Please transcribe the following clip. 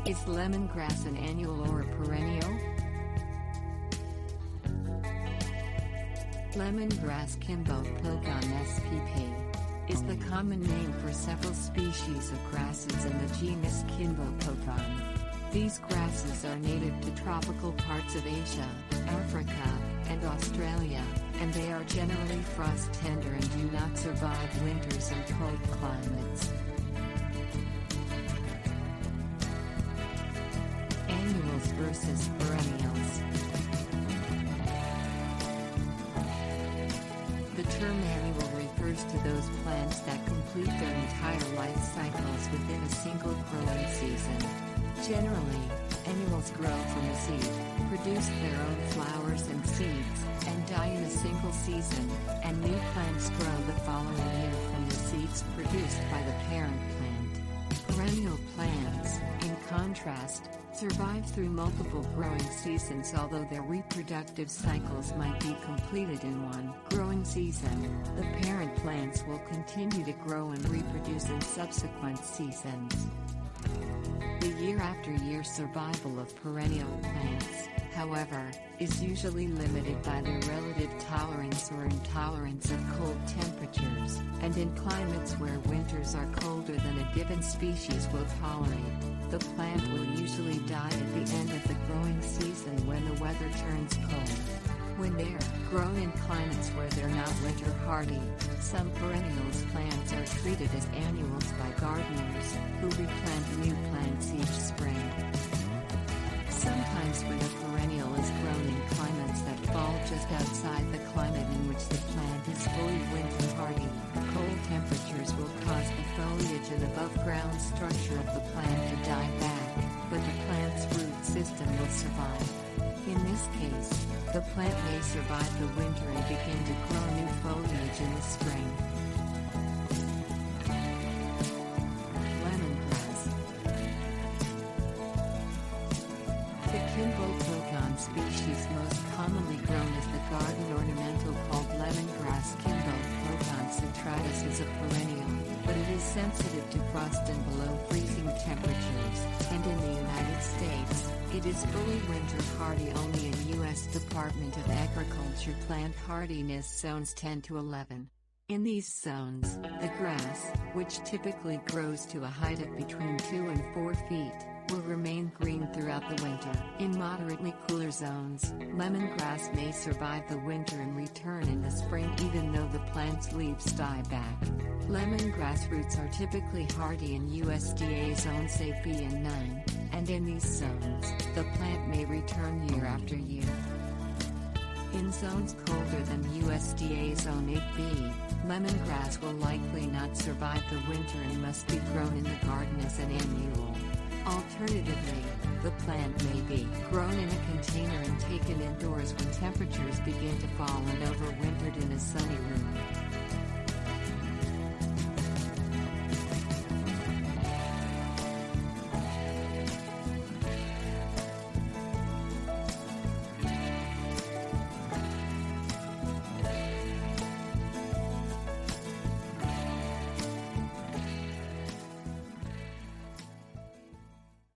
Is lemongrass an annual or a perennial? Lemongrass Kimbo Plogon spp. is the common name for several species of grasses in the genus Kimbo Plogon. These grasses are native to tropical parts of Asia, Africa, and Australia, and they are generally frost-tender and do not survive winters and cold climates. Annuals versus perennials. The term annual refers to those plants that complete their entire life cycles within a single growing season. Generally, annuals grow from a seed, produce their own flowers and seeds, and die in a single season, and new plants grow the following year from the seeds produced by the parent plant. Perennial plants, in contrast, survive through multiple growing seasons, although their reproductive cycles might be completed in one growing season. The parent plants will continue to grow and reproduce in subsequent seasons. The year-after-year survival of perennial plants, however, is usually limited by their relative tolerance or intolerance of cold temperatures, and in climates where winters are colder than a given species will tolerate, the plant will usually die at the end of the growing season when the weather turns cold. When they're grown in climates where they're not winter hardy, some perennials plants are treated as annuals by gardeners, who replant new plants each spring. Sometimes when a perennial is grown in climates that fall just outside the climate in which the plant is fully winter hardy, cold temperatures will cause the foliage and above-ground structure of the plant to die back, but the plant's root system will survive. In this case, the plant may survive the winter and begin to grow new foliage in the spring. Lemongrass. The Kimbo Plogon species most commonly grown as the garden ornamental called lemongrass Kimbo Plogon citratus is a perennial, but it is sensitive to frost and below freezing temperatures, and in the United States, it is fully winter hardy only in U.S. Department of Agriculture plant hardiness zones 10 to 11. In these zones, the grass, which typically grows to a height of between 2 and 4 feet, will remain green throughout the winter. In moderately cooler zones, lemongrass may survive the winter and return in the spring even though the plant's leaves die back. Lemongrass roots are typically hardy in USDA zones 8B and 9, and in these zones, the plant may return year after year. In zones colder than USDA Zone 8B, lemongrass will likely not survive the winter and must be grown in the garden as an annual. Alternatively, the plant may be grown in a container and taken indoors when temperatures begin to fall and overwintered in a sunny room.